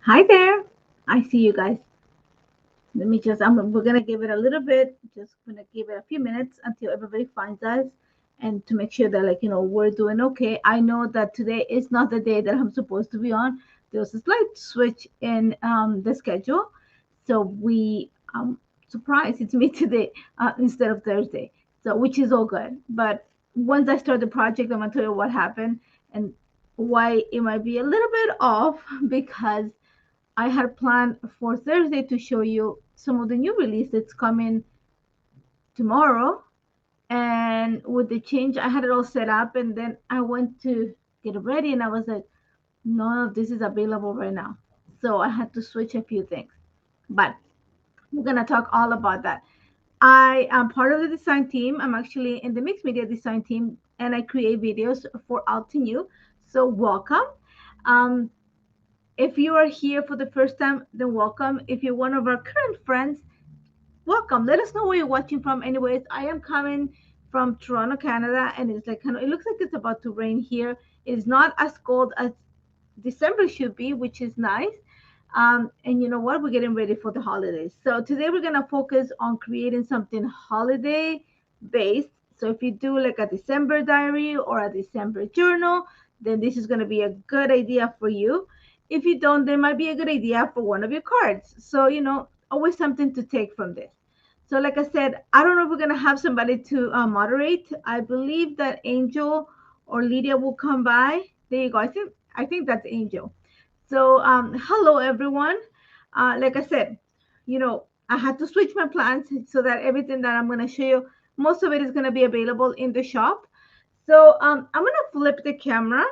Hi there. I see you guys. Let me just, we're going to give it a little bit, just going to give it a few minutes until everybody finds us and to make sure that, like, we're doing okay. I know that today is not the day that I'm supposed to be on. There was a slight switch in the schedule. So surprised it's me today instead of Thursday. So, which is all good. But once I start the project, I'm going to tell you what happened and why it might be a little bit off because I had planned for Thursday to show you some of the new release that's coming tomorrow. And with the change, I had it all set up and then I went to get it ready and I was like, none of this is available right now. So I had to switch a few things. But we're going to talk all about that. I am part of the design team. I'm actually in the mixed media design team and I create videos for Alton U. So welcome. Um, If you are here for the first time, then welcome. If you're one of our current friends, welcome. Let us know where you're watching from. Anyways, I am coming from Toronto, Canada, and it's like it looks like it's about to rain here. It's not as cold as December should be, which is nice. And you know what? We're getting ready for the holidays. So today we're gonna focus on creating something holiday based. So if you do like a December diary or a December journal, then this is gonna be a good idea for you. If you don't, there might be a good idea for one of your cards. So, always something to take from this. So, like I said, I don't know if we're going to have somebody to moderate. I believe that Angel or Lydia will come by. There you go. I think that's Angel. So, hello, everyone. Like I said, I had to switch my plans so that everything that I'm going to show you, most of it is going to be available in the shop. So, I'm going to flip the camera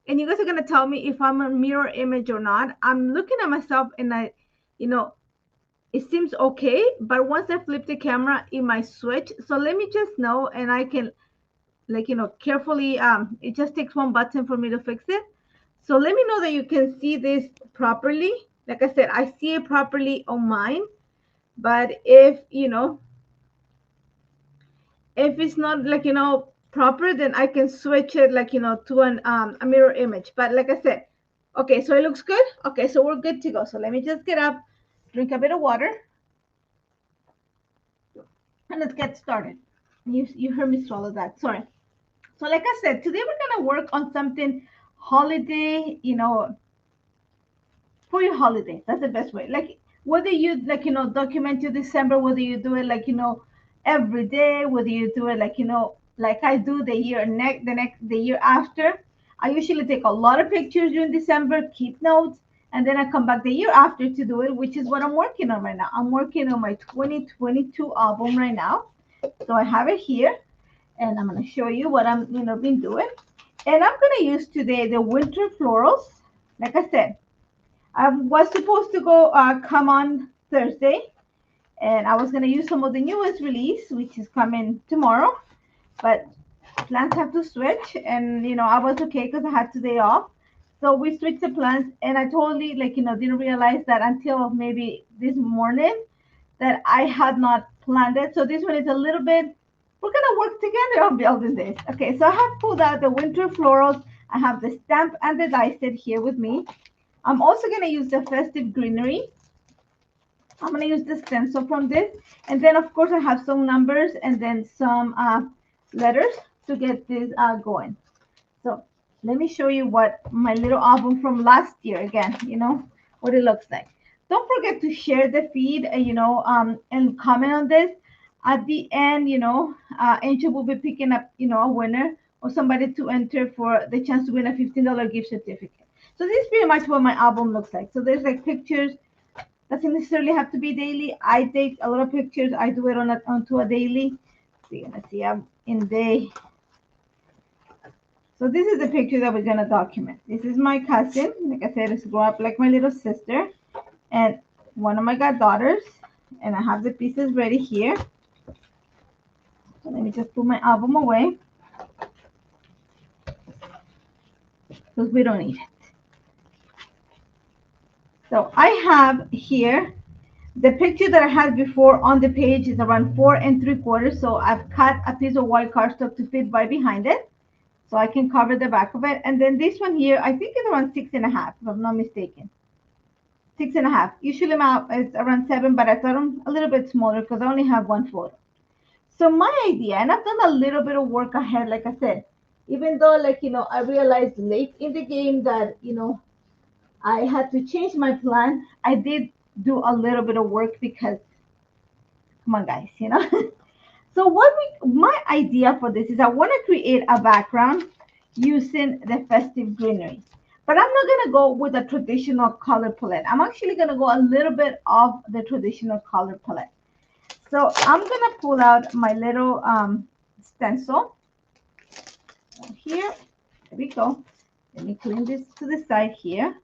and you guys are going to tell me if I'm a mirror image or not. I'm looking at myself and you know, it seems okay, but once I flip the camera, it might switch. So let me just know and I can carefully, it just takes one button for me to fix it. So let me know that you can see this properly. Like I said, I see it properly on mine, but if it's not proper, then I can switch it to a mirror image. But like I said, okay, so it looks good. Okay, so we're good to go. So let me just get up, drink a bit of water, and let's get started. You heard me swallow that. Sorry. So like I said, today we're gonna work on something holiday, for your holiday. That's the best way. Like whether you document your December, whether you do it every day, whether you do it like I do the year after. I usually take a lot of pictures during December, keep notes, and then I come back the year after to do it, which is what I'm working on right now. I'm working on my 2022 album right now. So I have it here and I'm going to show you what I'm been doing. And I'm going to use today the Winter Florals. Like I said, I was supposed to go come on Thursday, and I was going to use some of the newest release, which is coming tomorrow, but plans have to switch, and I was okay because I had today off. So we switched the plans, and I totally didn't realize that until maybe this morning that I had not planned it. So this one is a little bit, we're gonna work together on building this. Okay, so I have pulled out the Winter Florals. I have the stamp and the die set here with me. I'm also gonna use the festive greenery. I'm going to use the stencil from this. And then, of course, I have some numbers and then some letters to get this going. So let me show you what my little album from last year, again, what it looks like. Don't forget to share the feed, and comment on this. At the end, Angel will be picking up, a winner or somebody to enter for the chance to win a $15 gift certificate. So this is pretty much what my album looks like. So there's like pictures. Doesn't necessarily have to be daily. I take a lot of pictures. I do it onto a daily. So you're gonna see I'm in day. So this is the picture that we're gonna document. This is my cousin. Like I said, it's grown up like my little sister, and one of my goddaughters. And I have the pieces ready here. So let me just put my album away because we don't need it. So I have here the picture that I had before on the page is around 4 3/4. So I've cut a piece of white cardstock to fit right behind it, so I can cover the back of it. And then this one here, I think it's around 6.5, if I'm not mistaken. 6.5. Usually it's around 7, but I thought I'm a little bit smaller because I only have one photo. So my idea, and I've done a little bit of work ahead, like I said, even though I realized late in the game that I had to change my plan. I did do a little bit of work because, come on, guys, So my idea for this is I want to create a background using the festive greenery. But I'm not going to go with a traditional color palette. I'm actually going to go a little bit off the traditional color palette. So I'm going to pull out my little stencil. Here we go. Let me clean this to the side here.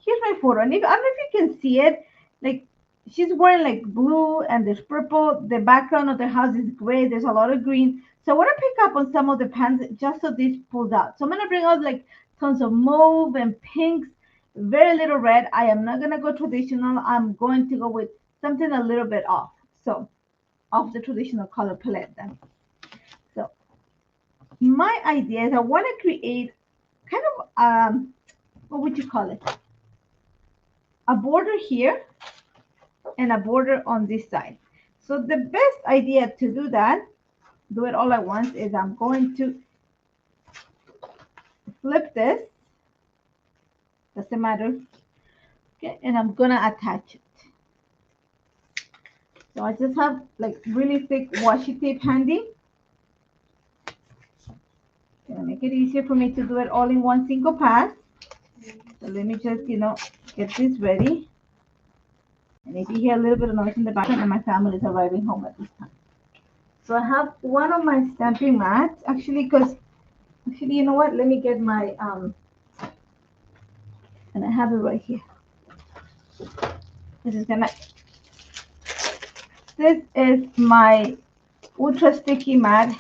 Here's my photo. And I don't know if you can see it. Like, she's wearing like blue and there's purple. The background of the house is gray. There's a lot of green. So I want to pick up on some of the pants just so this pulls out. So I'm going to bring out like tons of mauve and pinks, very little red. I am not going to go traditional. I'm going to go with something a little bit off. So off the traditional color palette then. So my idea is I want to create kind of, what would you call it? A border here and a border on this side. So the best idea to do that, do it all at once, is I'm going to flip this. Doesn't matter. Okay, and I'm gonna attach it. So I just have like really thick washi tape handy. Gonna make it easier for me to do it all in one single pass. So let me just, get this ready. And if you hear a little bit of noise in the background, my family is arriving home at this time. So I have one of my stamping mats, actually, you know what? Let me get my, and I have it right here. This is my ultra sticky mat.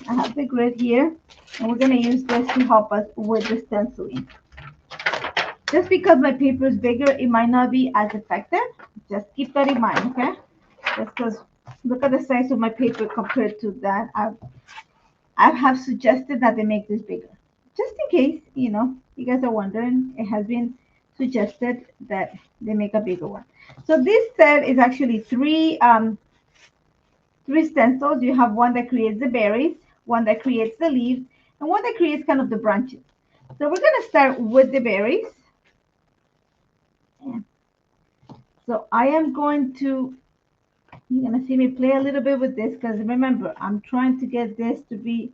I have the grid here, and we're gonna use this to help us with the stenciling. Just because my paper is bigger, it might not be as effective. Just keep that in mind, okay? Just because look at the size of my paper compared to that. I have suggested that they make this bigger. Just in case, you guys are wondering, it has been suggested that they make a bigger one. So this set is actually three stencils. You have one that creates the berries, one that creates the leaves, and one that creates kind of the branches. So we're going to start with the berries. So I am going to, you're going to see me play a little bit with this because remember, I'm trying to get this to be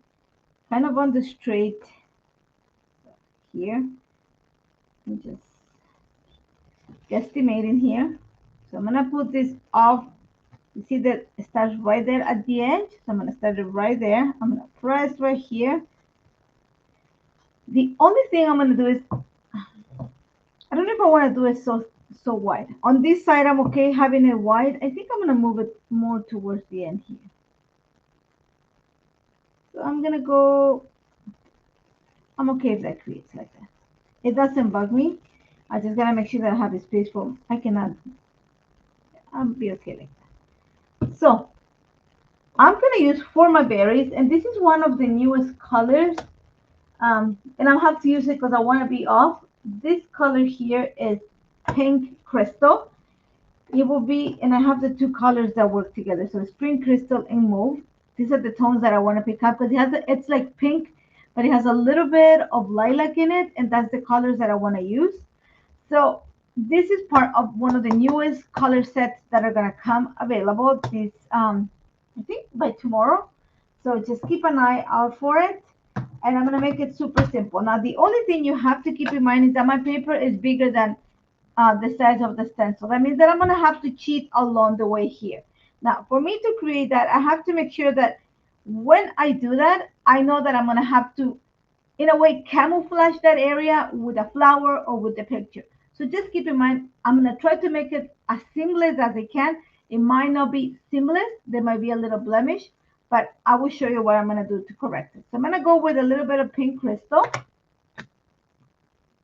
kind of on the straight here. I'm just guesstimating here. So I'm going to put this off. You see that it starts right there at the edge. So I'm going to start it right there. I'm going to press right here. The only thing I'm going to do is, I don't know if I want to do it so wide. On this side, I'm okay having it wide. I think I'm going to move it more towards the end here. So I'm going to go, I'm okay if that creates like that. It doesn't bug me. I just got to make sure that I have a space for, I'll be okay like that. So I'm going to use for my berries, and this is one of the newest colors. And I'll have to use it because I want to be off. This color here is Pink Crystal. it will be, and I have the two colors that work together. So Spring Crystal and Mauve. These are the tones that I want to pick up because it's like pink, but it has a little bit of lilac in it, and that's the colors that I want to use. So this is part of one of the newest color sets that are gonna come available this I think by tomorrow. So just keep an eye out for it. And I'm gonna make it super simple. Now the only thing you have to keep in mind is that my paper is bigger than the size of the stencil. That means that I'm gonna have to cheat along the way here. Now for me to create that, I have to make sure that when I do that, I know that I'm gonna have to in a way camouflage that area with a flower or with the picture. So just keep in mind, I'm going to try to make it as seamless as I can. It might not be seamless. There might be a little blemish, but I will show you what I'm going to do to correct it. So I'm going to go with a little bit of pink crystal.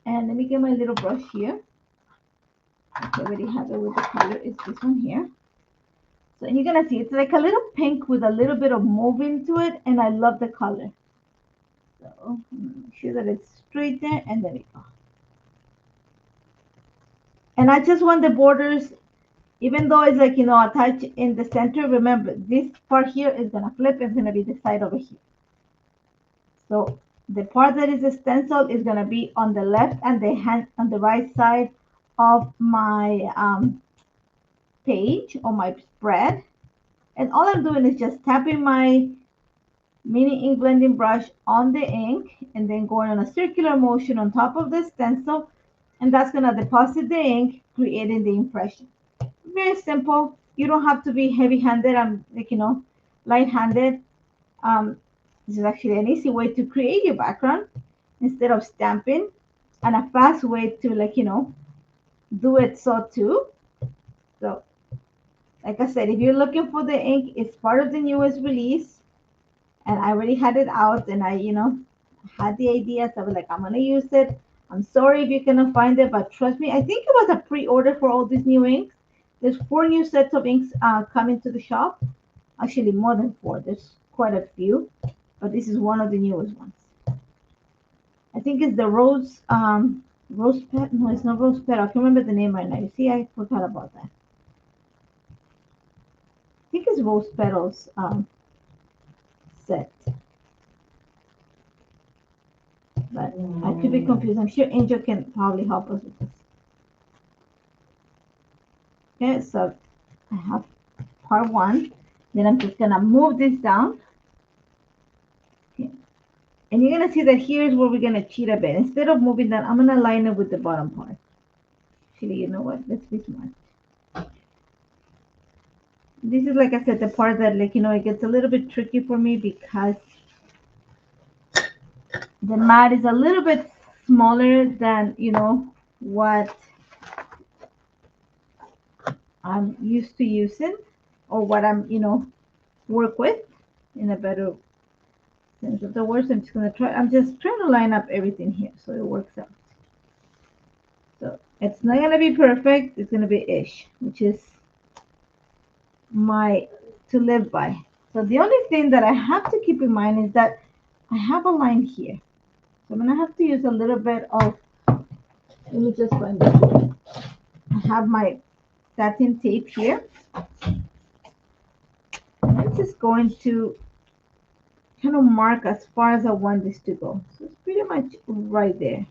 And let me get my little brush here. I already have it with the color. It's this one here. So and you're going to see it's like a little pink with a little bit of mauve into it. And I love the color. So make sure that it's straight there, and there we go. And I just want the borders, even though it's like, attached in the center, remember this part here is gonna flip, it's gonna be the side over here. So the part that is a stencil is gonna be on the left and on the right side of my page or my spread. And all I'm doing is just tapping my mini ink blending brush on the ink and then going on a circular motion on top of the stencil, and that's going to deposit the ink, creating the impression. Very simple. You don't have to be heavy-handed. I'm like, light-handed. This is actually an easy way to create your background instead of stamping, and a fast way to do it so too. So like I said, if you're looking for the ink, it's part of the newest release. And I already had it out, and I, had the idea. So I was like, I'm gonna use it. I'm sorry if you cannot find it, but trust me, I think it was a pre-order for all these new inks. There's 4 new sets of inks coming to the shop. Actually, more than 4. There's quite a few, but this is one of the newest ones. I think it's the rose pet. No, it's not rose pet. I can't remember the name right now. You see, I forgot about that. I think it's rose petals. Set. But I could be confused. I'm sure Angel can probably help us with this. Okay, so I have part 1. Then I'm just gonna move this down. Okay. And you're gonna see that here's where we're gonna cheat a bit. Instead of moving down, I'm gonna line it with the bottom part. Actually, you know what? Let's be smart. This is, like I said, the part that it gets a little bit tricky for me because the mat is a little bit smaller than what I'm used to using, or what I'm work with, in a better sense of the words. I'm just trying to line up everything here so it works out. So it's not gonna be perfect, it's gonna be ish, which is my to live by. So the only thing that I have to keep in mind is that I have a line here. So I'm going to have to use a little bit of, let me just find it. I have my satin tape here. And I'm just going to kind of mark as far as I want this to go. So it's pretty much right there.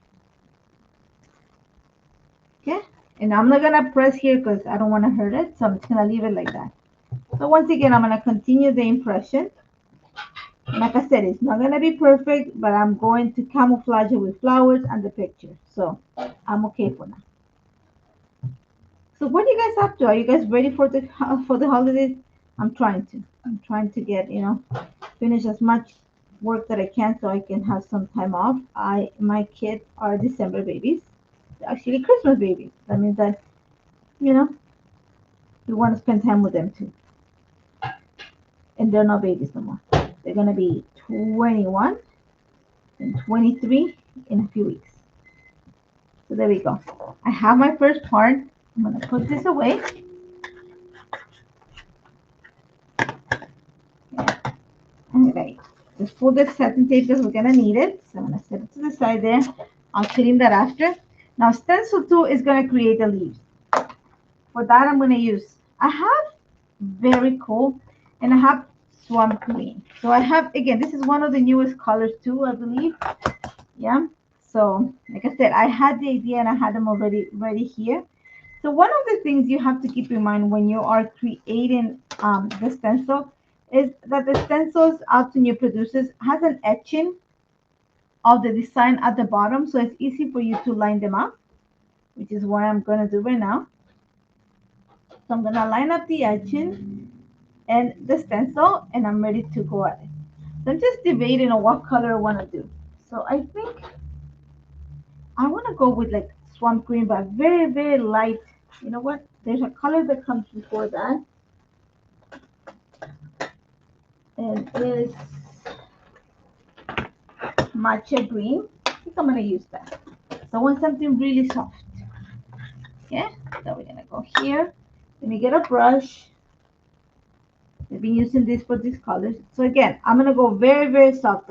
Okay. And I'm not going to press here because I don't want to hurt it. So I'm just going to leave it like that. So once again, I'm going to continue the impression. Like I said, it's not going to be perfect, but I'm going to camouflage it with flowers and the picture. So I'm okay for now. So what are you guys up to? Are you guys ready for the holidays? I'm trying to get, finish as much work that I can so I can have some time off. My kids are December babies. They're actually Christmas babies. That means that, we want to spend time with them too. And they're not babies no more. They're going to be 21 and 23 in a few weeks. So there we go. I have my first part. I'm going to put this away. Okay. Just pull the satin tape because we're going to need it. So I'm going to set it to the side there. I'll clean that after. Now stencil 2 is going to create the leaves. For that, I'm going to use, I have very cool, and I have swamp green. So I have, again, this is one of the newest colors too, I believe. Yeah. So like I said, I had the idea and I had them already ready here. So one of the things you have to keep in mind when you are creating the stencil is that the stencils out in your producers has an etching of the design at the bottom, so it's easy for you to line them up, which is what I'm going to do right now. So I'm going to line up the etching and the stencil, and I'm ready to go at it. So I'm just debating on what color I want to do. So I think I want to go with like swamp green, but very, very light. You know what? There's a color that comes before that, and it is matcha green. I think I'm going to use that. So I want something really soft. Okay, so we're going to go here. Let me get a brush. I've been using this for these colors. So again, I'm going to go very, very soft.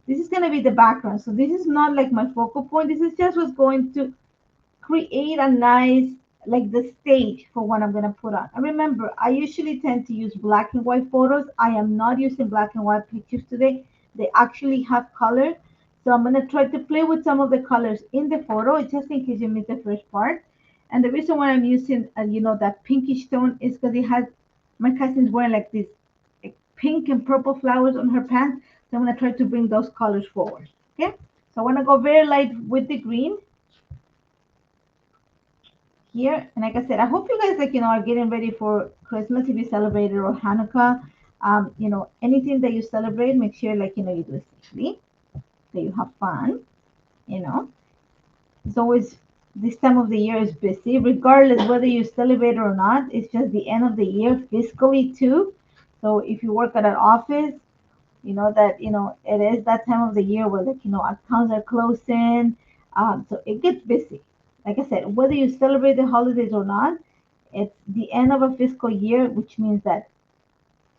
This is going to be the background. So this is not like my focal point. This is just what's going to create a nice, like the stage for what I'm going to put on. And remember, I usually tend to use black and white photos. I am not using black and white pictures today. They actually have color. So I'm going to try to play with some of the colors in the photo, just in case you missed the first part. And the reason why I'm using, that pinkish tone is because it has, my cousin's wearing like this like pink and purple flowers on her pants. So I'm going to try to bring those colors forward. Okay. So I want to go very light with the green here. And like I said, I hope you guys are getting ready for Christmas if you celebrate it, or Hanukkah. Anything that you celebrate, make sure you do it safely, that you have fun. You know, it's always this time of the year is busy, regardless whether you celebrate or not. It's just the end of the year fiscally too. So if you work at an office, you know that it is that time of the year where accounts are closing, so it gets busy. Like I said, whether you celebrate the holidays or not, it's the end of a fiscal year, which means that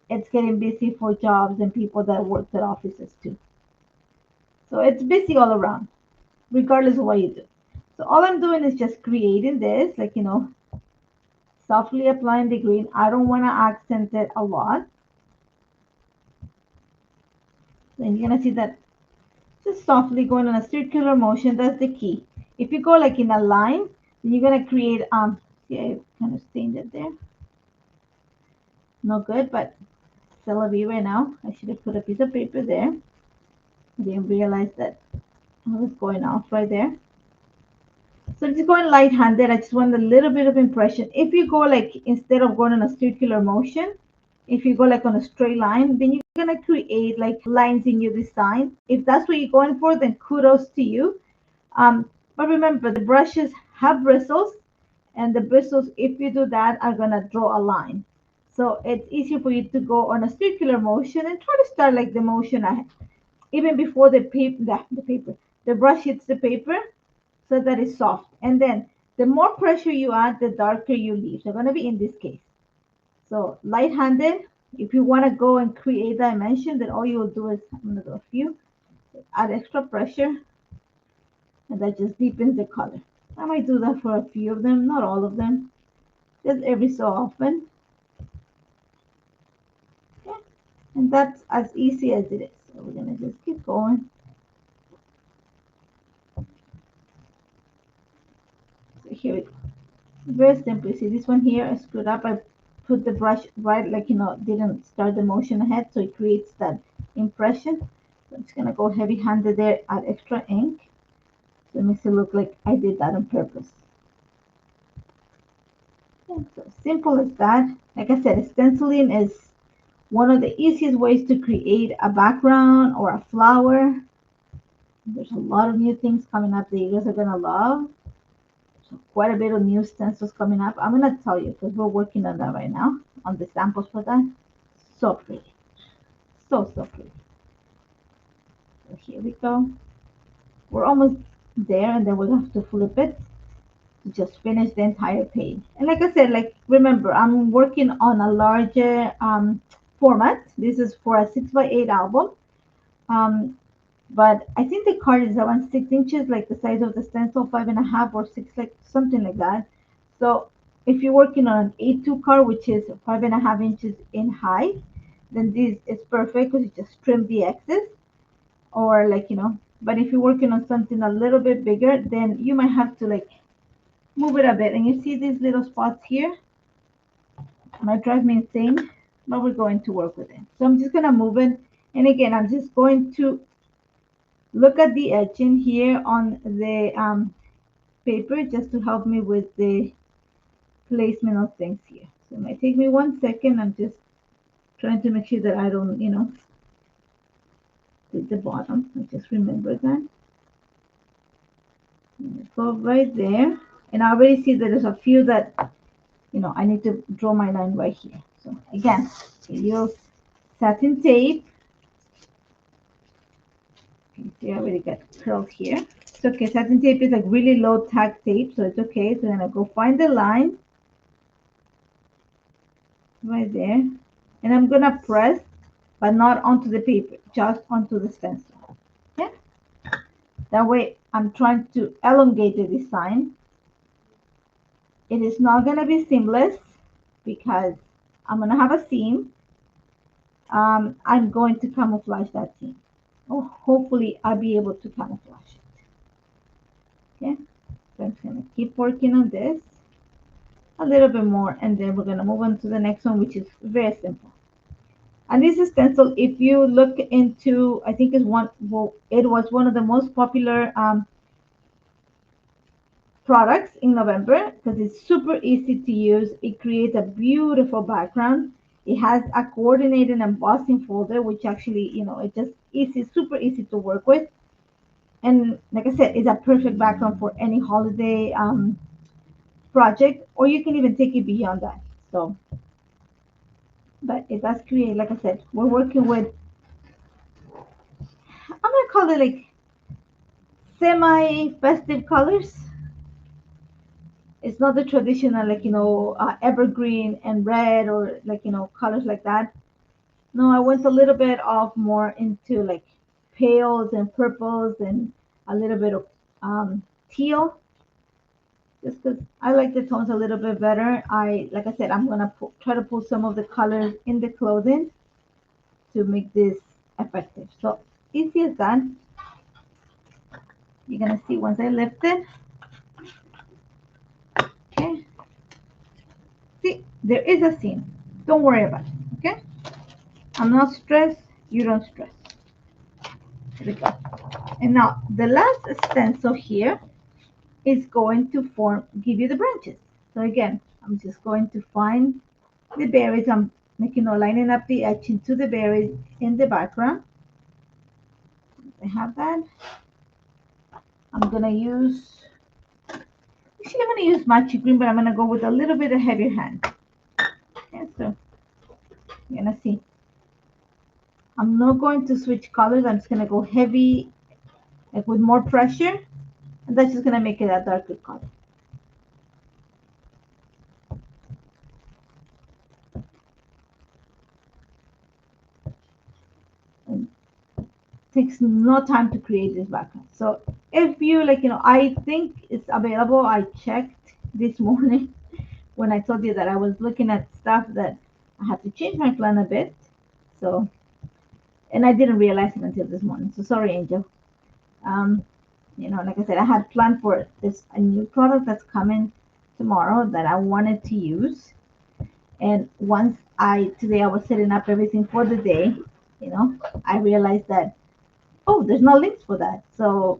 it's getting busy for jobs and people that work at offices too. So it's busy all around, regardless of what you do. So all I'm doing is just creating this, softly applying the green. I don't want to accent it a lot. And you're gonna see that just softly going in a circular motion. That's the key. If you go like in a line, then you're gonna create see, I kind of stained it there. No good, but still a V right now. I should have put a piece of paper there. I didn't realize that I was going off right there. So just going light-handed. I just want a little bit of impression. If you go like, instead of going in a circular motion, if you go like on a straight line, then you're gonna create like lines in your design. If that's what you're going for, then kudos to you. But remember, the brushes have bristles, and the bristles, if you do that, are gonna draw a line. So it's easier for you to go on a circular motion and try to start like the motion even before the brush hits the paper, so that it's soft. And then the more pressure you add, the darker you leave. They're gonna be in this case. So light-handed. If you want to go and create dimension, then all you will do is, I'm gonna do a few, add extra pressure, and that just deepens the color. I might do that for a few of them, not all of them, just every so often. Okay. And that's as easy as it is. So we're gonna just keep going. So here we go. Very simple. See this one here, I screwed up. I put the brush right, didn't start the motion ahead, so it creates that impression. So I'm just gonna go heavy-handed there, add extra ink. So it makes it look like I did that on purpose. Okay, so simple as that. Like I said, stenciling is one of the easiest ways to create a background or a flower. There's a lot of new things coming up that you guys are gonna love. So quite a bit of new stencils coming up. I'm gonna tell you because we're working on that right now, on the samples for that. So pretty. So pretty. So here we go. We're almost there, and then we'll have to flip it to just finish the entire page. And like I said, remember, I'm working on a larger format. This is for a 6x8 album. But I think the card is around 6 inches, like the size of the stencil, 5.5 or 6, like something like that. So if you're working on an A2 card, which is 5.5 inches in height, then this is perfect because you just trim the excess, or like, but if you're working on something a little bit bigger, then you might have to like move it a bit. And you see these little spots here? Might drive me insane, but we're going to work with it. So I'm just gonna move it. And again, I'm just going to look at the etching here on the paper just to help me with the placement of things here. So it might take me 1 second. I'm just trying to make sure that I don't, hit the bottom. I just remember that. Go right there. And I already see that there's a few that, I need to draw my line right here. So again, use satin tape. You see, I already got curls here. It's okay. Satin tape is like really low tack tape, so it's okay. So I'm gonna go find the line right there, and I'm gonna press, but not onto the paper, just onto the stencil. Okay. That way, I'm trying to elongate the design. It is not gonna be seamless because I'm gonna have a seam. I'm going to camouflage that seam. Oh, hopefully I'll be able to camouflage it. Okay, so I'm just gonna keep working on this a little bit more, and then we're gonna move on to the next one, which is very simple. And this stencil, if you look into, I think it's one, well, it was one of the most popular products in November because it's super easy to use. It creates a beautiful background. It has a coordinated embossing folder, which actually, it just easy, super easy to work with. And like I said, it's a perfect background for any holiday project, or you can even take it beyond that. So, but it does create, like I said, we're working with, I'm gonna call it like semi-festive colors. It's not the traditional, like, evergreen and red, or like, colors like that. No, I went a little bit of more into like pales and purples and a little bit of teal, just because I like the tones a little bit better. Like I said, I'm gonna try to pull some of the colors in the clothing to make this effective. So easy as that. You're gonna see once I lift it. Okay. See, there is a seam. Don't worry about it. Okay. I'm not stressed. You don't stress. Here we go. And now the last stencil here is going to give you the branches. So again, I'm just going to find the berries. I'm making, lining up the etching to the berries in the background. I have that. I'm gonna use, actually I'm gonna use matchy green, but I'm gonna go with a little bit of heavier hand. Okay, so you're gonna see. I'm not going to switch colors. I'm just gonna go heavy, like with more pressure, and that's just gonna make it a darker color. And takes no time to create this background. So if you like, I think it's available. I checked this morning when I told you that I was looking at stuff that I had to change my plan a bit. So, and I didn't realize it until this morning. So sorry, Angel. Like I said, I had planned for this a new product that's coming tomorrow that I wanted to use. And once today I was setting up everything for the day, I realized that, oh, there's no links for that. So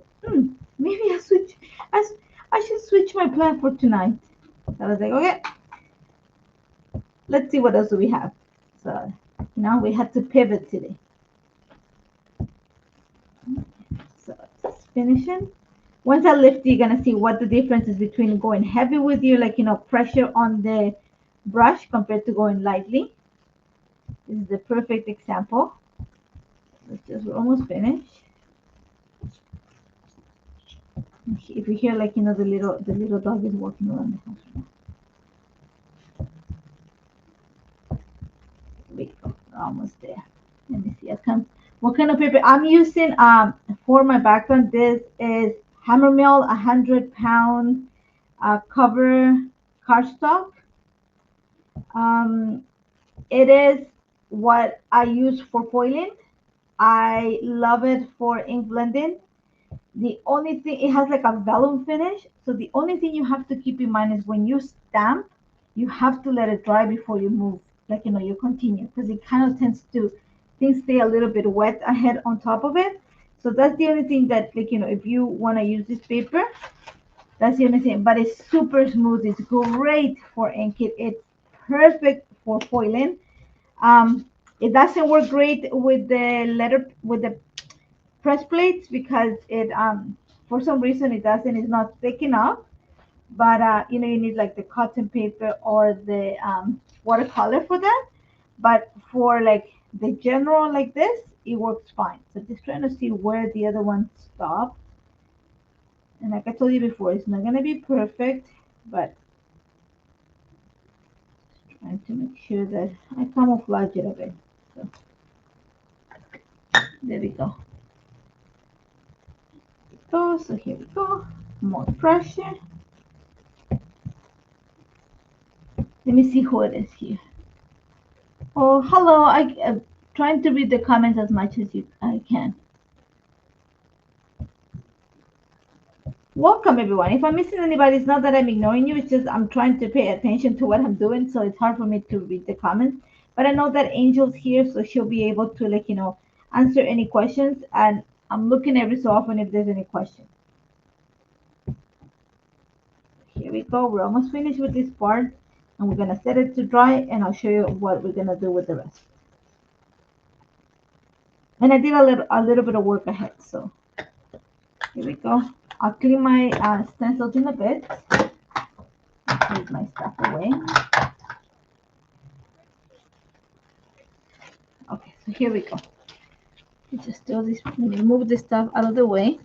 maybe I should switch my plan for tonight. So I was like, okay, let's see what else do we have. So, we had to pivot today. So it's finishing. Once I lift, you're gonna see what the difference is between going heavy with your, like, pressure on the brush compared to going lightly. This is the perfect example. We're almost finished. If you hear, like, the little dog is walking around the house right now. We go, almost there. Let me see. What kind of paper I'm using for my background? This is Hammermill 100-pound cover cardstock. It is what I use for foiling. I love it for ink blending. The only thing, it has like a vellum finish. So the only thing you have to keep in mind is when you stamp, you have to let it dry before you move, like, you continue, because it kind of tends to, things stay a little bit wet ahead on top of it. So that's the only thing that, like, if you want to use this paper, that's the only thing. But it's super smooth. It's great for ink. It's perfect for foiling. It doesn't work great with the press plates because it for some reason it doesn't, it's not thick enough. But you need like the cotton paper or the watercolor for that. But for like the general like this, it works fine. So just trying to see where the other one stopped. And like I told you before, it's not gonna be perfect, but trying to make sure that I camouflage it a bit. So there we go. So here we go. More pressure. Let me see who it is here. Oh, hello. I'm trying to read the comments as much as I can. Welcome, everyone. If I'm missing anybody, it's not that I'm ignoring you. It's just I'm trying to pay attention to what I'm doing, so it's hard for me to read the comments. But I know that Angel's here, so she'll be able to, like, answer any questions. And I'm looking every so often if there's any questions. Here we go. We're almost finished with this part, and we're gonna set it to dry, and I'll show you what we're gonna do with the rest. And I did a little bit of work ahead, so here we go. I'll clean my stencils in a bit. Take my stuff away. Okay, so here we go. You just do this. Let me move this stuff out of the way.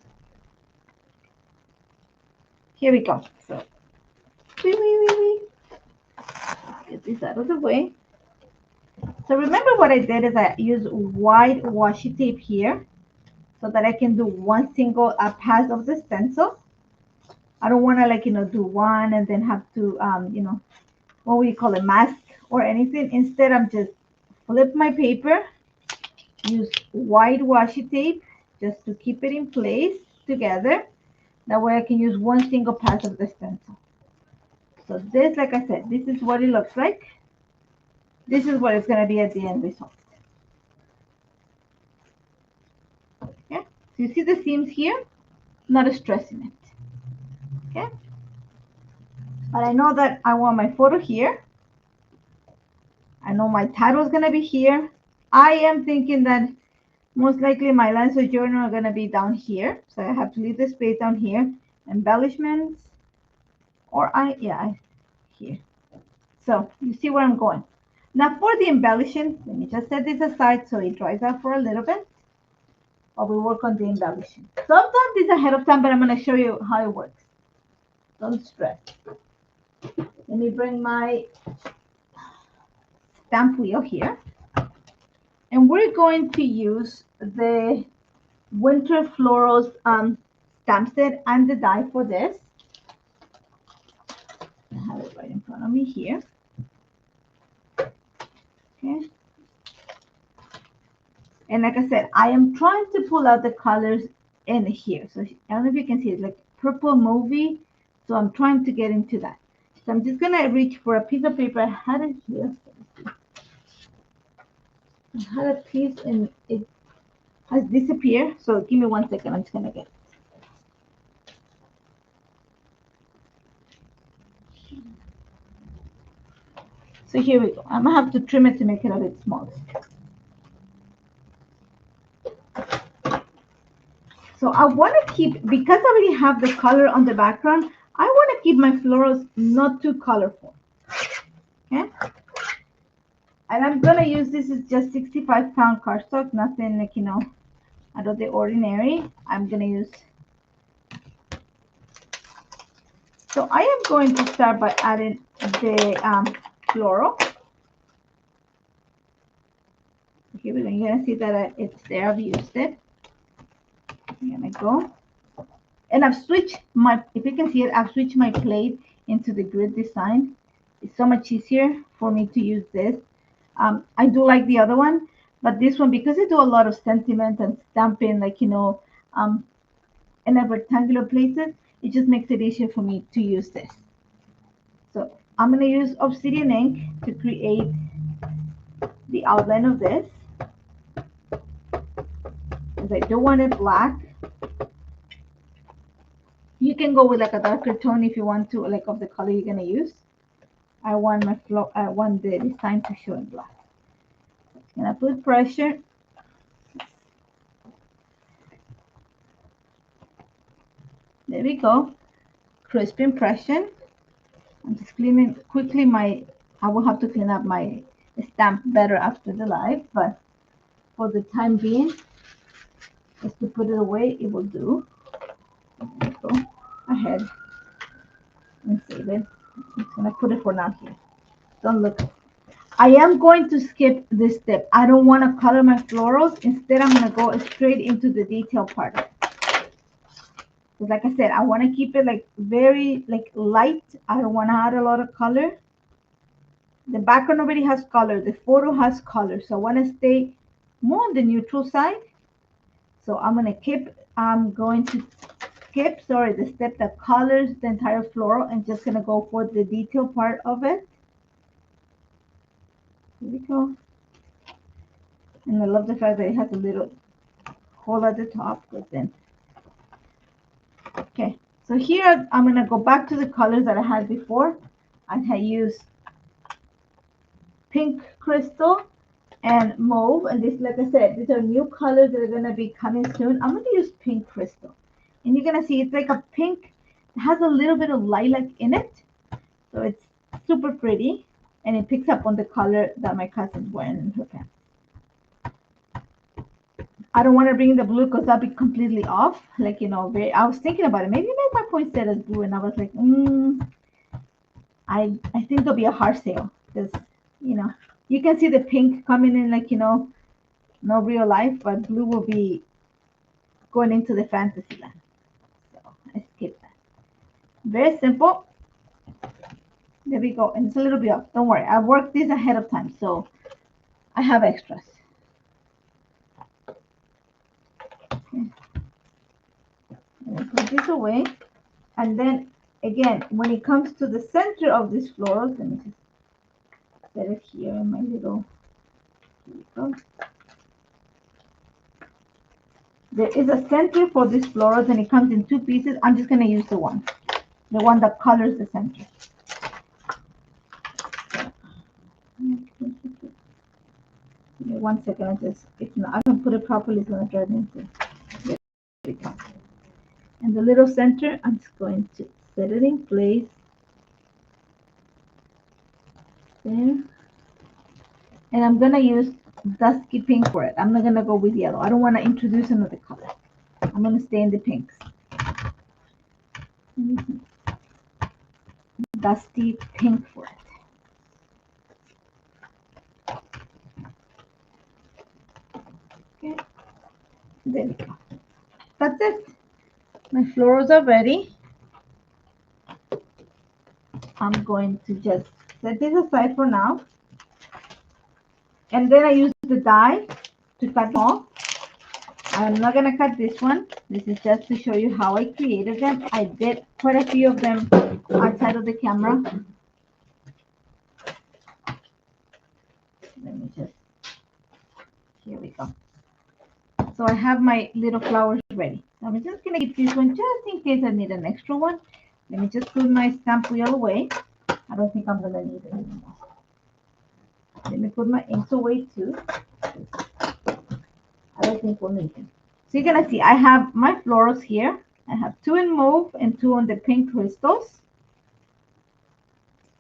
Here we go. So, get this out of the way. So remember what I did is I used white washi tape here so that I can do one single pass of the stencil. I don't want to, like, do one and then have to, what we call it, mask or anything. Instead, I'm just flip my paper, use white washi tape just to keep it in place together. That way I can use one single pass of the stencil. So this, like I said, this is what it looks like. This is what it's going to be at the end result. Okay, so you see the seams here? Not stressing it. Okay, but I know that I want my photo here. I know my title is going to be here. I am thinking that most likely my lines of journal are going to be down here. So I have to leave the space down here. Embellishments, or here. So you see where I'm going. Now for the embellishing, let me just set this aside so it dries out for a little bit while we work on the embellishing. So I've done this ahead of time, but I'm going to show you how it works. Don't stress. Let me bring my stamp wheel here. And we're going to use the Winter Florals stamp set and the die for this. I have it right in front of me here. Okay. And like I said, I am trying to pull out the colors in here. So I don't know if you can see it, like purple movie. So I'm trying to get into that. So I'm just gonna reach for a piece of paper. I had it here. I had a piece and it has disappeared. So give me 1 second. I'm just gonna get it. So here we go. I'm gonna have to trim it to make it a bit smaller. So I want to keep, because I already have the color on the background, I want to keep my florals not too colorful. Okay. And I'm going to use, this is just 65-pound cardstock, nothing like, out of the ordinary. I'm going to use. So I am going to start by adding the floral. Here we're going to see that it's there. I've used it. I'm gonna go, and I've switched my, if you can see it, I've switched my plate into the grid design. It's so much easier for me to use this. I do like the other one, but this one, because I do a lot of sentiment and stamping, like, in a rectangular places, it just makes it easier for me to use this. So I'm going to use obsidian ink to create the outline of this, because I don't want it black. You can go with like a darker tone if you want to, like of the color you're going to use. I want the design to show in black. I'm going to put pressure. There we go. Crisp impression. I'm just cleaning quickly I will have to clean up my stamp better after the live, but for the time being, just to put it away, it will do. Go ahead and save it. I'm just gonna put it for now here. Don't look. I am going to skip this step. I don't want to color my florals. Instead, I'm gonna go straight into the detail part of it. Because like I said, I want to keep it like very like light. I don't want to add a lot of color. The background already has color. The photo has color. So I want to stay more on the neutral side. So I'm going to skip, the step that colors the entire floral, and just going to go for the detail part of it. Here we go. And I love the fact that it has a little hole at the top. But then, okay. So here I'm going to go back to the colors that I had before. I had used pink crystal and mauve, and this, like I said, these are new colors that are going to be coming soon. I'm going to use pink crystal, and you're going to see it's like a pink. It has a little bit of lilac in it, so it's super pretty, and it picks up on the color that my cousin's wearing in her pants. I don't want to bring the blue because that'll be completely off. Like, I was thinking about it. Maybe make my poinsettias blue, and I was like, I think it'll be a hard sale because, you can see the pink coming in, like, no real life, but blue will be going into the fantasy land. So I skip that. Very simple. There we go. And it's a little bit off. Don't worry. I worked this ahead of time, so I have extras. Okay. Put this away. And then, again, when it comes to the center of this floral, let me just set it here in my little, here we go. There is a center for this florals, and it comes in 2 pieces. I'm just going to use the one that colors the center. Give me 1 second. I don't put it properly, it's going to drive me into. There we go. And the little center, I'm just going to set it in place. There. And I'm going to use dusky pink for it. I'm not going to go with yellow. I don't want to introduce another color. I'm going to stay in the pinks. Dusty pink for it. Okay. There we go. That's it. My florals are ready. I'm going to just set this aside for now. And then I use the die to cut them off. I'm not going to cut this one. This is just to show you how I created them. I did quite a few of them outside of the camera. Let me just, here we go. So I have my little flowers ready. I'm just going to keep this one just in case I need an extra one. Let me just put my stamp wheel away. I don't think I'm going to need it anymore. Let me put my inks away too. I don't think we'll need them. So you're going to see I have my florals here. I have 2 in mauve and 2 on the pink crystals,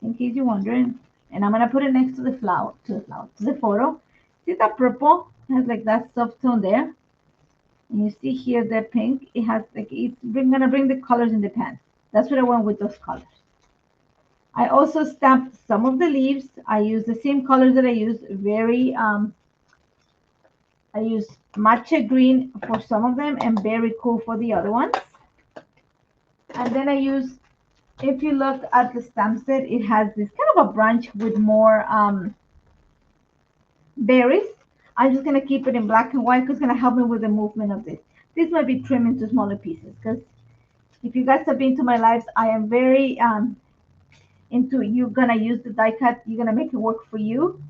in case you're wondering. And I'm going to put it next to the photo. See that purple? It has like that soft tone there. And you see here the pink. It has like, it's going to bring the colors in the pants. That's what I want with those colors. I also stamped some of the leaves. I use the same colors that I use. I use matcha green for some of them and berry cool for the other ones. And then I use if you look at the stem set, it has this kind of a branch with more berries. I'm just gonna keep it in black and white because it's gonna help me with the movement of this. This might be trimmed into smaller pieces because if you guys have been to my lives, I am very into you gonna use the die cut, you're gonna make it work for you.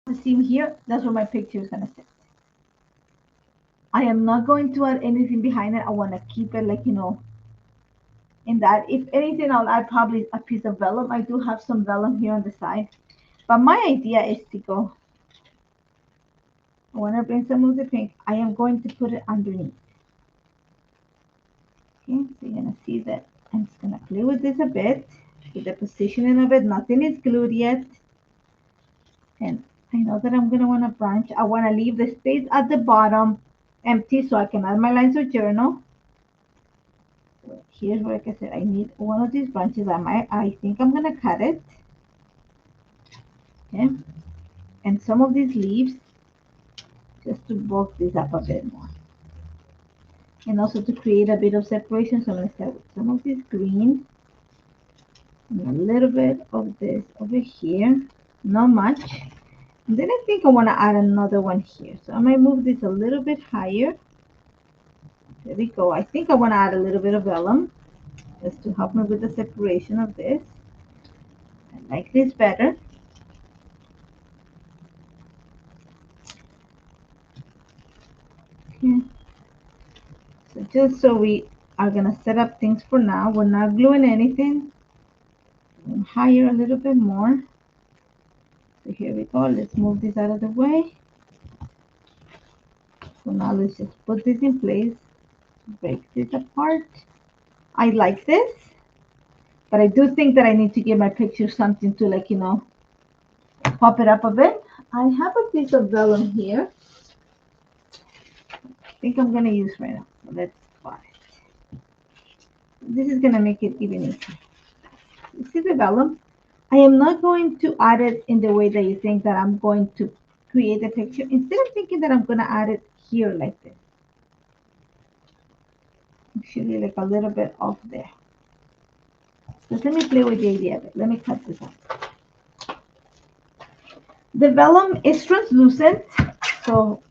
The seam here, that's where my picture is gonna sit. I am not going to add anything behind it. I want to keep it like, in that. If anything, I'll add probably a piece of vellum. I do have some vellum here on the side. But my idea is to go, I want to bring some of the pink. I am going to put it underneath. Okay, so you're going to see that I'm just going to play with this a bit, with the positioning of it. Nothing is glued yet. And I know that I'm going to want to branch. I want to leave the space at the bottom empty so I can add my lines of journal. Here's where, like I said, I need one of these branches. I think I'm going to cut it. Okay. And some of these leaves, just to bulk this up a bit more. And also to create a bit of separation. So I'm going to start with some of this green and a little bit of this over here. Not much. And then I think I want to add another one here. So I might move this a little bit higher. There we go. I think I want to add a little bit of vellum just to help me with the separation of this. I like this better. Okay. So just so we are going to set up things for now. We're not gluing anything. Higher a little bit more. So here we go. Let's move this out of the way. So now let's just put this in place. Break this apart. I like this, but I do think that I need to give my picture something to, like, pop it up a bit. I have a piece of vellum here. I think I'm going to use right now. So let's spot it. This is going to make it even easier. You see the vellum? I am not going to add it in the way that you think that I'm going to create a picture. Instead of thinking that I'm going to add it here like this, actually like a little bit off there. So let me play with the idea of it. Let me cut this out. The vellum is translucent, so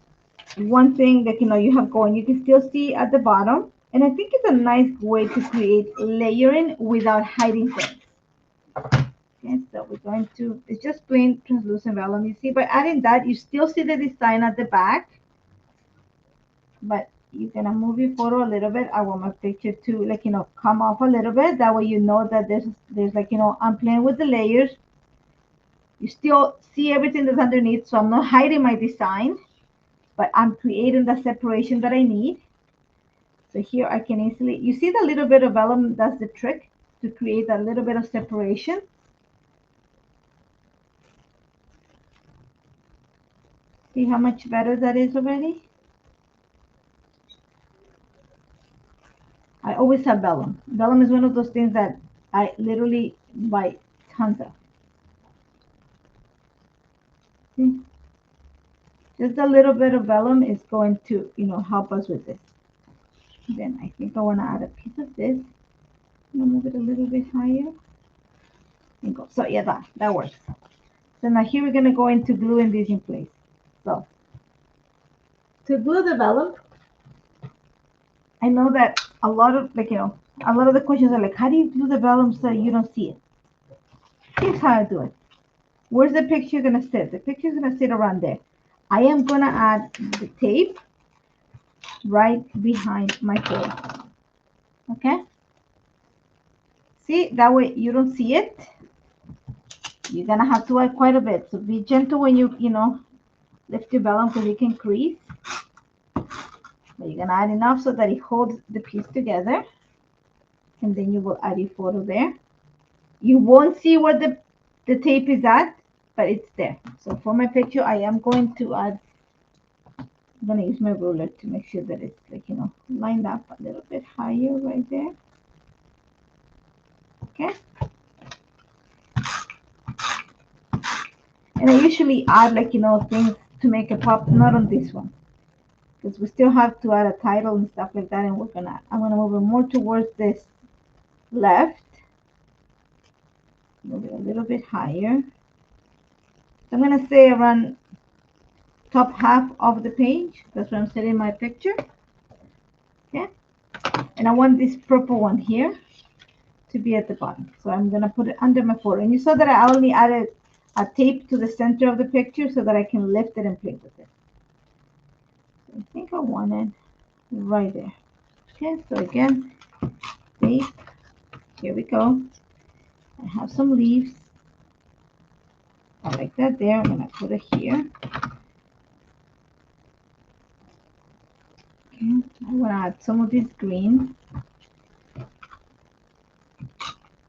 one thing that you have going, you can still see at the bottom, and I think it's a nice way to create layering without hiding things. Okay, so we're going to, it's just plain translucent vellum. You see, by adding that, you still see the design at the back, but you're gonna move your photo a little bit. I want my picture to, like, come off a little bit. That way you know that there's like, I'm playing with the layers. You still see everything that's underneath, so I'm not hiding my design, but I'm creating the separation that I need. So here I can easily, you see the little bit of vellum, that's the trick, to create a little bit of separation. See how much better that is already? I always have vellum. Vellum is one of those things that I literally buy tons of. See? Just a little bit of vellum is going to, help us with this. Then I think I want to add a piece of this. I'm gonna move it a little bit higher. And go. So yeah, that works. So now here we're gonna go into gluing this in place. So to glue the vellum, I know that a lot of a lot of the questions are like, how do you glue the vellum so you don't see it? Here's how I do it. Where's the picture gonna sit? The picture's gonna sit around there. I am gonna add the tape right behind my photo. Okay? See, that way you don't see it. You're gonna have to add quite a bit. So be gentle when you know, lift your vellum because it can crease. But you're gonna add enough so that it holds the piece together. And then you will add your photo there. You won't see where the tape is at, but it's there. So for my picture, I am going to add, I'm gonna use my ruler to make sure that it's like, you know, lined up a little bit higher right there. Okay. And I usually add like, you know, things to make it pop, not on this one. Because we still have to add a title and stuff like that, and I'm gonna move it more towards this left. Move it a little bit higher. So I'm gonna say around top half of the page. That's where I'm setting my picture. Okay. And I want this purple one here to be at the bottom. So I'm gonna put it under my photo. And you saw that I only added a tape to the center of the picture so that I can lift it and play with it. So I think I want it right there. Okay, so again, tape. Here we go. I have some leaves. I like that there. I'm gonna put it here. Okay, I want to add some of this green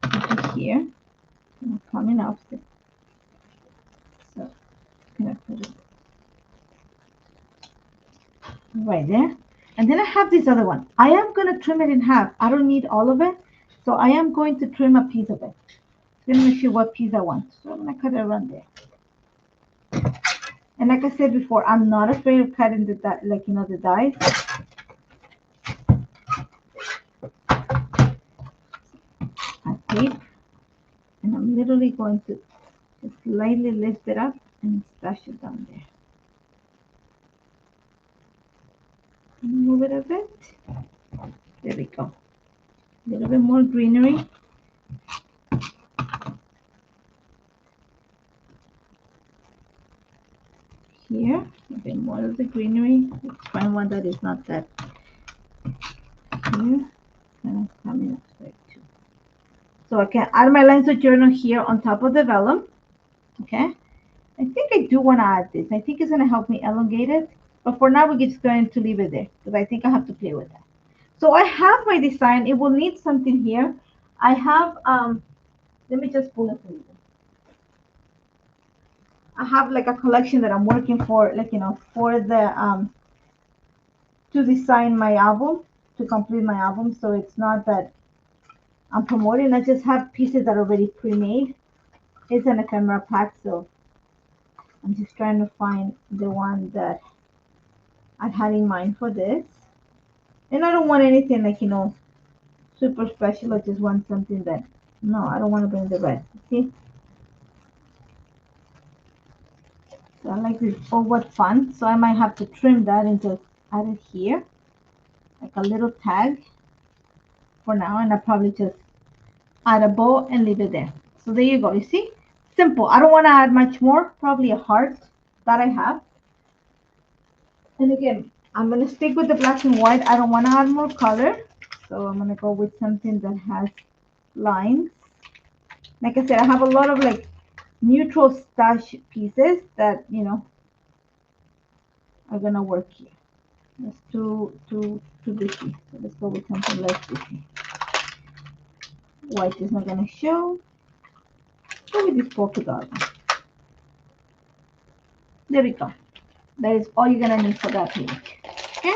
into here. I'm coming off it. So I'm gonna put it right there. And then I have this other one. I am gonna trim it in half. I don't need all of it. So I am going to trim a piece of it. I'm gonna show what piece I want. So I'm gonna cut it around there. And like I said before, I'm not afraid of cutting the like, you know, the dies. I tape, and I'm literally going to just slightly lift it up and splash it down there. Move it a bit. There we go. A little bit more greenery. Here, a bit more of the greenery. Let's find one that is not that. Here, and it's coming up straight too. So I can add my lines of journal here on top of the vellum. Okay. I think I do want to add this. I think it's going to help me elongate it. But for now, we're just going to leave it there because I think I have to play with that. So I have my design. It will need something here. I have, let me just pull it for you. I have like a collection that I'm working for, like, you know, for the, to design my album, to complete my album. So it's not that I'm promoting. I just have pieces that are already pre-made. It's an ephemera pack, so I'm just trying to find the one that I had in mind for this. And I don't want anything like, you know, super special. I just want something that, no, I don't want to bring the red. See? So I like this forward fun. So I might have to trim that and just add it here. Like a little tag for now. And I'll probably just add a bow and leave it there. So there you go. You see? Simple. I don't want to add much more. Probably a heart that I have. And again, I'm going to stick with the black and white. I don't want to add more color. So I'm going to go with something that has lines. Like I said, I have a lot of like neutral stash pieces that, you know, are going to work here. That's too busy. So let's go with something less busy. White is not going to show. Go with this polka dot. There we go. That is all you're going to need for that page. Okay?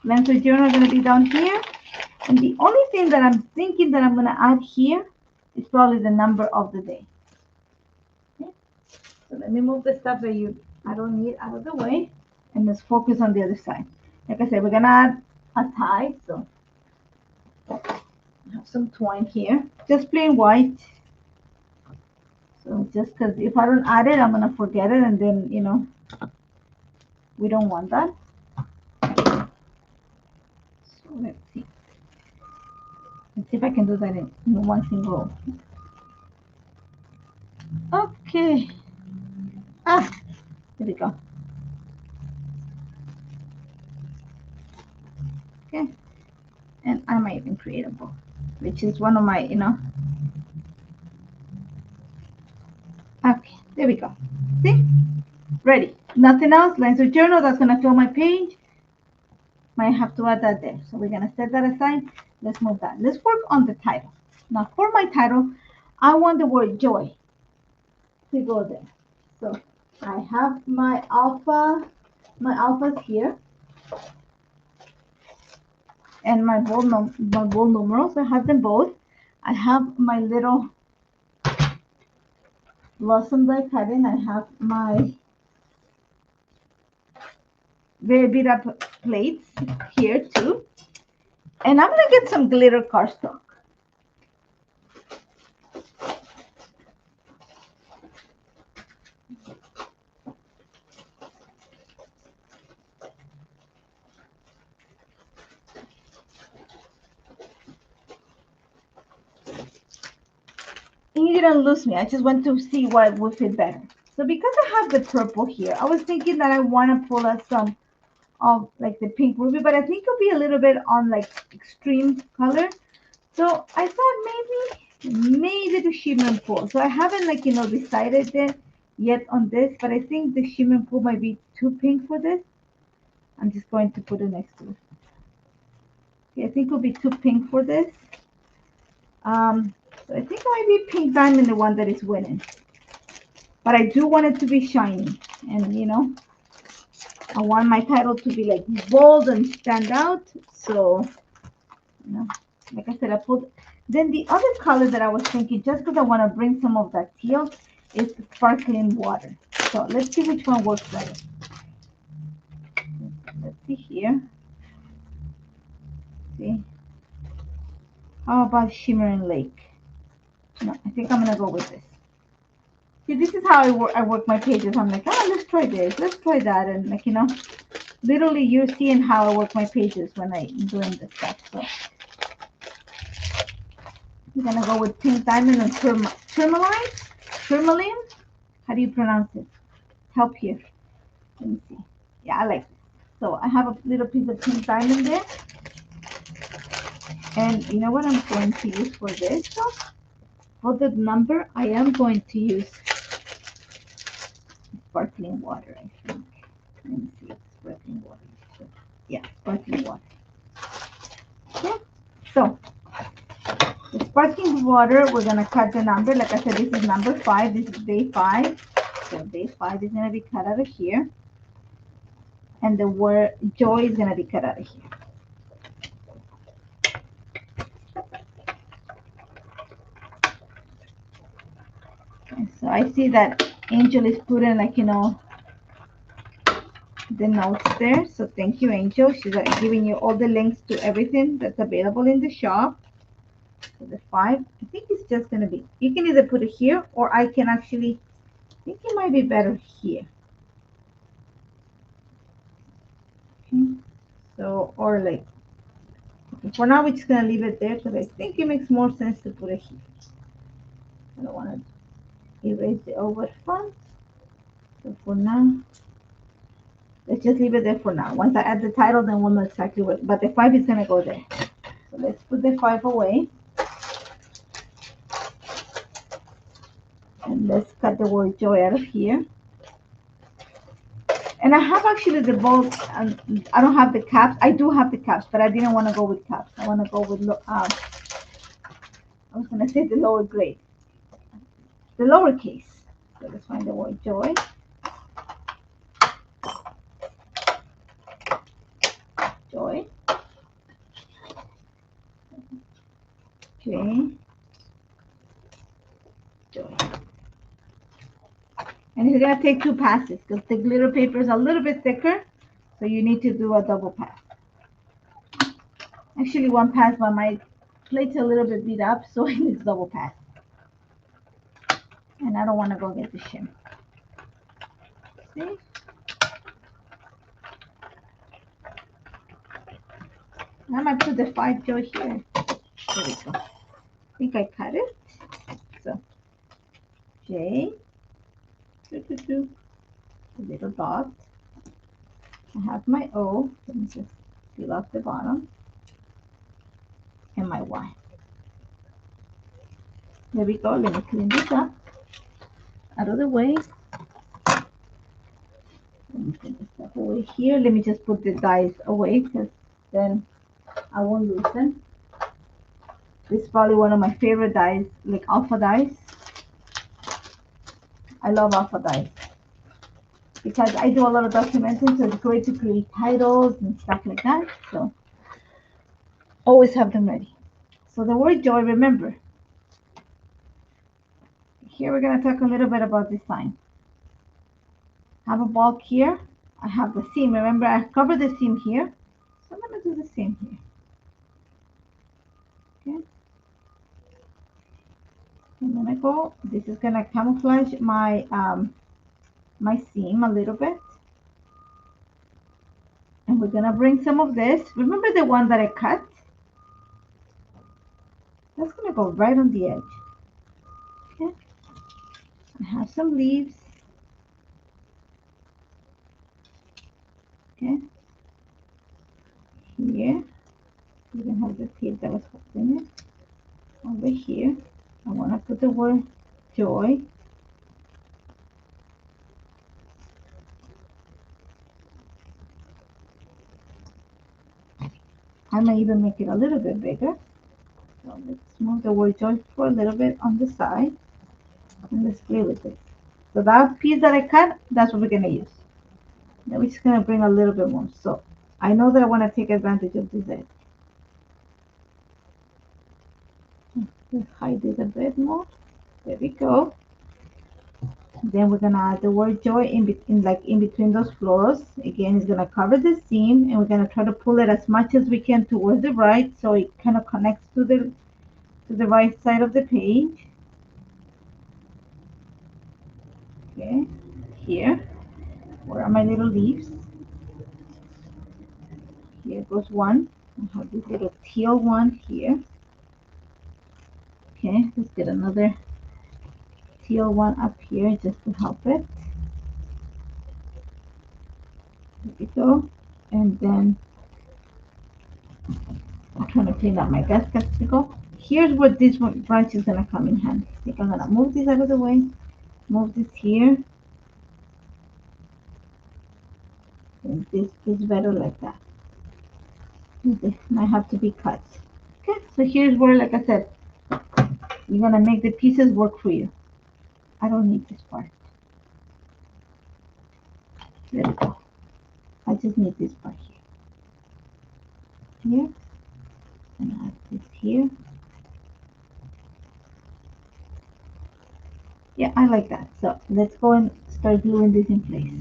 Length of journal is going to be down here. And the only thing that I'm thinking that I'm going to add here is probably the number of the day. Okay? So let me move the stuff that I don't need out of the way. And let's focus on the other side. Like I said, we're going to add a tie. So I have some twine here. Just plain white. So just because if I don't add it, I'm going to forget it. And then, you know, we don't want that. So let's see. Let's see if I can do that in one single. Okay. Ah, there we go. Okay. And I might even create a book, which is one of my, Okay, there we go. See? Ready. Nothing else. Lines of journal. That's going to fill my page. Might have to add that there. So we're going to set that aside. Let's move that. Let's work on the title. Now for my title, I want the word joy to go there. So I have my alphas here, and my bold numerals. I have them both. I have my little blossom that I cut in. I have my very beat up plates here too. And I'm gonna get some glitter cardstock. And you didn't lose me. I just want to see what would fit better. So because I have the purple here, I was thinking that I want to pull out some of like the pink ruby, but I think it'll be a little bit on like extreme color. So I thought maybe the shimmer and pool. So I haven't like decided yet on this, but I think the shimmer and pool might be too pink for this. I'm just going to put it next to it. Okay, I think it'll be too pink for this. So I think it might be pink diamond, the one that is winning. But I do want it to be shiny, and I want my title to be like bold and stand out. So, like I said, I put. Then the other color that I was thinking, just because I want to bring some of that teal, is sparkling water. So let's see which one works better. Let's see here. See. How about shimmering lake? No, I think I'm gonna go with this. See, this is how I work my pages. I'm like, oh, let's try this, let's try that, and like literally you're seeing how I work my pages when I'm doing this stuff. So I'm gonna go with pink diamond and tourmaline. How do you pronounce it? Help here. Let me see. Yeah, I like this. So I have a little piece of pink diamond there. And you know what I'm going to use for this? So for the number, I am going to use sparkling water, I think. Let me see. Sparkling water. Yeah, sparkling water. Okay. So the sparkling water, we're going to cut the number. Like I said, this is number 5. This is day 5. So day 5 is going to be cut out of here. And the word joy is going to be cut out of here. Okay, so I see that Angel is putting like, the notes there. So thank you, Angel. She's giving you all the links to everything that's available in the shop. So the 5, I think it's just going to be, you can either put it here, or I can actually, I think it might be better here. Okay. So, or like, okay, for now we're just going to leave it there because I think it makes more sense to put it here. I don't want to erase the over font. So for now, let's just leave it there for now. Once I add the title, then we'll know exactly what, but the 5 is going to go there. So let's put the 5 away. And let's cut the word joy out of here. And I have actually the bold, I don't have the caps. I do have the caps, but I didn't want to go with caps. I want to go with, I was going to say the lower grade. The lowercase. So let's find the word joy. Joy. Okay. Joy. And you're going to take 2 passes because the glitter paper is a little bit thicker. So you need to do a double pass. Actually, 1 pass, but my plate's a little bit beat up, so it needs double pass. And I don't want to go get the shim. See? I might put the 5 joy here. There we go. I think I cut it. So J A little dot. I have my O. Let me just peel off the bottom. And my Y. There we go. Let me clean this up out of the way. Let me put this stuff away here. Let me just put the dies away because then I won't lose them. This is probably one of my favorite dies, like alpha dies. I love alpha dies because I do a lot of documenting, so it's great to create titles and stuff like that. So always have them ready. So the word joy, remember, here we're going to talk a little bit about this sign. I have a bulk here. I have the seam. Remember, I covered the seam here. So I'm going to do the same here. Okay. I'm going to go. This is going to camouflage my my seam a little bit. And we're going to bring some of this. Remember the one that I cut? That's going to go right on the edge. Okay. I have some leaves. Okay. Here. We don't have the tape that was holding it. Over here. I want to put the word joy. I might even make it a little bit bigger. So let's move the word joy for a little bit on the side. And let's play with it. So that piece that I cut, that's what we're going to use. Now we're just going to bring a little bit more. So I know that I want to take advantage of this edge. Let's hide this a bit more. There we go. Then we're going to add the word joy in between those florals. Again, it's going to cover the seam, and we're going to try to pull it as much as we can towards the right, so it kind of connects to the right side of the page. Okay, here, where are my little leaves? Here goes one. I have this little teal one here. Okay, let's get another teal one up here just to help it. There we go. And then I'm trying to clean up my desk as we go. Here's where this one branch is gonna come in handy. I think I'm gonna move this out of the way. Move this here. And this is better like that. This might have to be cut. Okay, so here's where, like I said, you're gonna make the pieces work for you. I don't need this part. There we go. I just need this part here. Here. And add this here. Yeah, I like that. So let's go and start gluing this in place.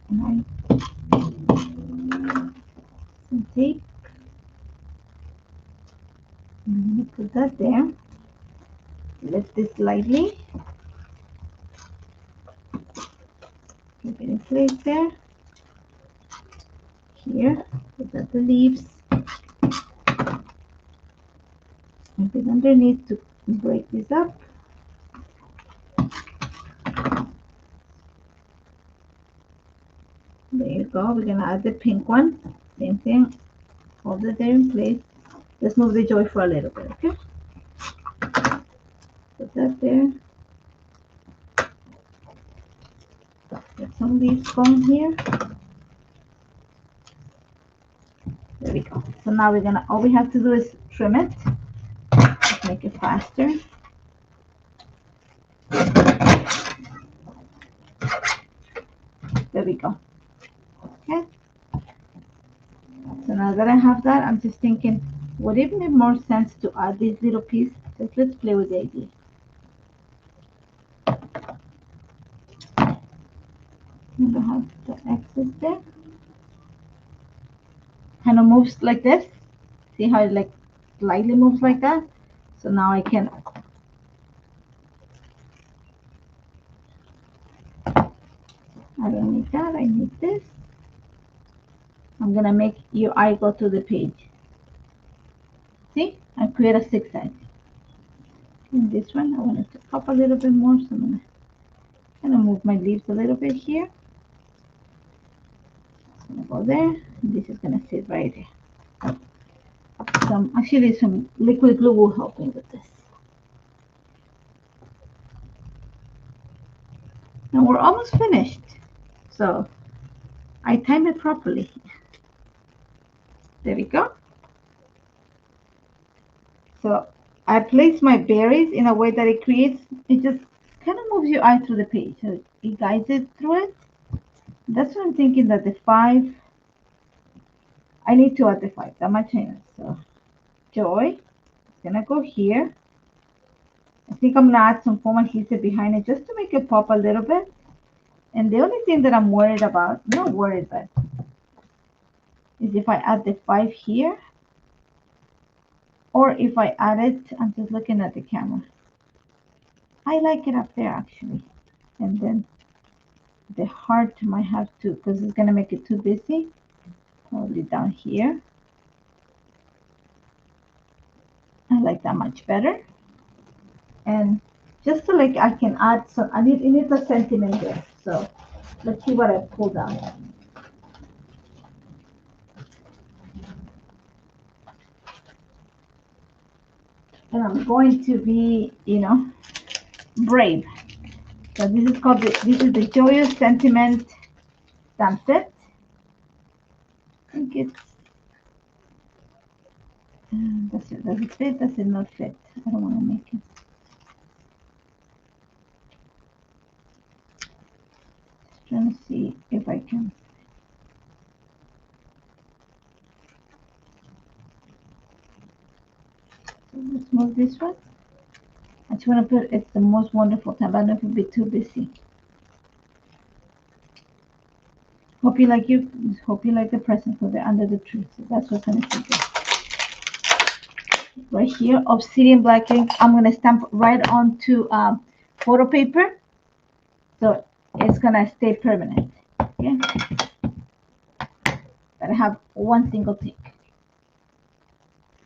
And some tape. I'm going to put that there. Lift this lightly. Keep it in place there. Here, put that the leaves. And put underneath to break this up. There you go. We're going to add the pink one. Same thing. Hold it there in place. Let's move the joy for a little bit, okay? Put that there. Get some leaves going here. There we go. So now we're gonna, all we have to do is trim it. Let's make it faster. There we go. Okay. So now that I have that, I'm just thinking, would it make more sense to add this little piece? Just let's play with the idea. And I have the excess there. Kind of moves like this. See how it like slightly moves like that? So now I can I don't need that, I need this. I'm gonna make your eye go to the page. See? I create a 6 edge. In this one, I want it to pop a little bit more, so I'm gonna I'm gonna move my leaves a little bit here. It's gonna go there. And this is gonna sit right there. Actually some liquid glue will help me with this. And we're almost finished. So I timed it properly. There we go. So I place my berries in a way that it creates, it just kind of moves your eye through the page. So it guides it through it. That's what I'm thinking, that the 5, I need to add the 5. That much I know. So joy, it's gonna go here. I think I'm gonna add some foam adhesive behind it just to make it pop a little bit. And the only thing that I'm worried about, not worried, but is if I add the 5 here, or if I add it, I'm just looking at the camera. I like it up there actually. And then the heart might have to, because it's gonna make it too busy, probably down here. I like that much better. And just so like I can add some, it needs a sentiment there. So let's see what I pulled out. And I'm going to be, brave. So this is called this is the Joyous Sentiment stamp set. I think it's does it fit? Does it not fit? I don't want to make it. Just trying to see if I can. So let's move this one. I just want to put it's the most wonderful time. I don't know if it'll be too busy. Hope you like the presents for the under the tree. So that's what's gonna be there. Right here, obsidian black ink. I'm gonna stamp right onto photo paper, so it's gonna stay permanent. Okay, but I have one single tick.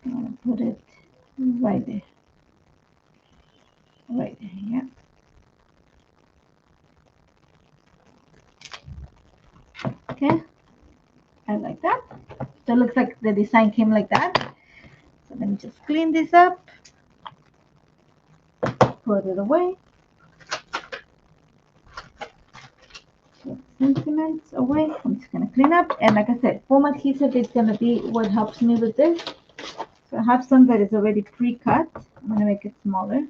I'm gonna put it right there, right there. Yeah. Okay, I like that. So it looks like the design came like that. So let me just clean this up, put it away. Sentiments away. I'm just gonna clean up, and like I said, foam adhesive is gonna be what helps me with this. So I have some that is already pre-cut. I'm gonna make it smaller,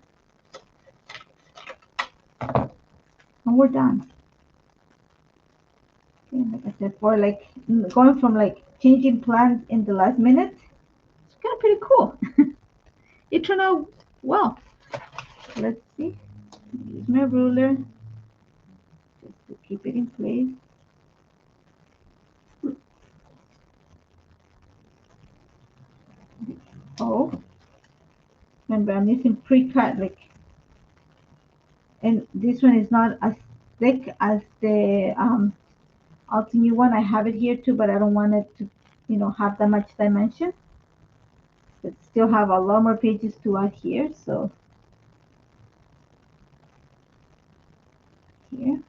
and we're done. Okay, like I said, for like going from like changing plans in the last minute, it's kind of pretty cool. It turned out well. Let's see. Use my ruler just to keep it in place. Oh, remember I'm using pre-cut, like, and this one is not as thick as the Ultimate one. I have it here too, but I don't want it to, have that much dimension. But still have a lot more pages to add here. So here,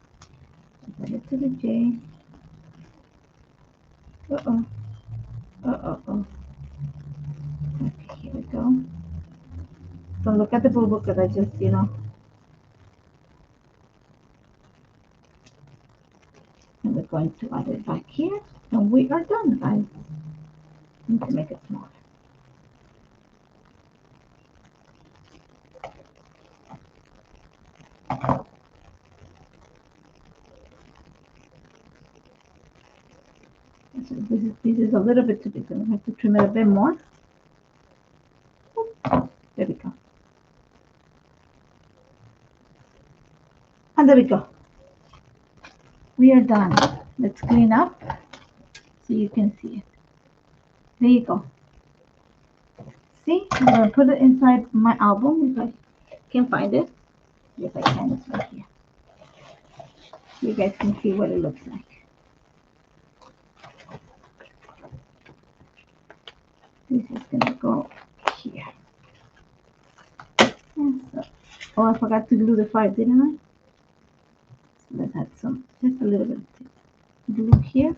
add it to the J. Uh-oh. Uh-oh. Okay, here we go. Don't look at the boo-boo because I just, and we're going to add it back here. And we are done, guys. Need to make it smaller. So this is a little bit too big. So I have to trim it a bit more. There we go. And there we go. We are done. Let's clean up so you can see it. There you go. See, I'm going to put it inside my album if I can find it. Yes, I can. It's right here. You guys can see what it looks like. This is going to go here. So, oh, I forgot to glue the 5, didn't I? little bit of glue here.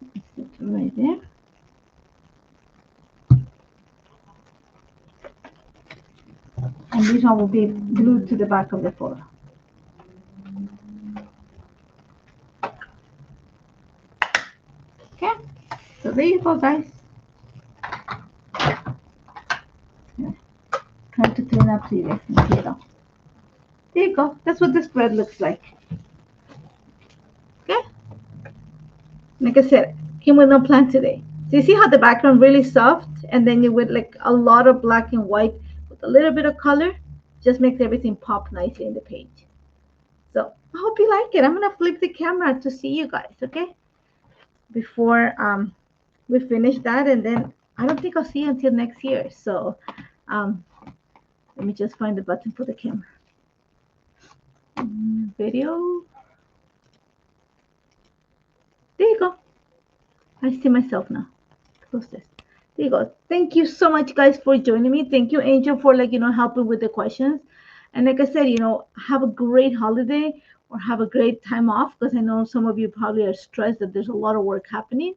Stick it right there. And this one will be glued to the back of the photo. Okay, so there you go, guys. Try to clean up so you guys can see it all. There you go. That's what the spread looks like. Okay. Like I said, came with no plan today. So you see how the background really soft, and then you with like a lot of black and white with a little bit of color, just makes everything pop nicely in the page. So I hope you like it. I'm gonna flip the camera to see you guys, okay? Before we finish that, and then I don't think I'll see you until next year. So let me just find the button for the camera. Video. There you go. I see myself now. Close this. There you go. Thank you so much, guys, for joining me. Thank you, Angel, for helping with the questions. And like I said, have a great holiday or have a great time off, because I know some of you probably are stressed that there's a lot of work happening.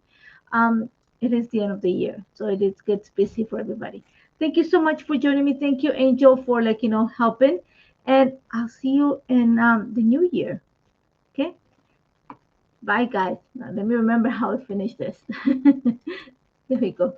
It is the end of the year, so it gets busy for everybody. Thank you so much for joining me. Thank you, Angel, for helping. And I'll see you in the new year. Okay. Bye, guys. Now, let me remember how to finish this. There we go.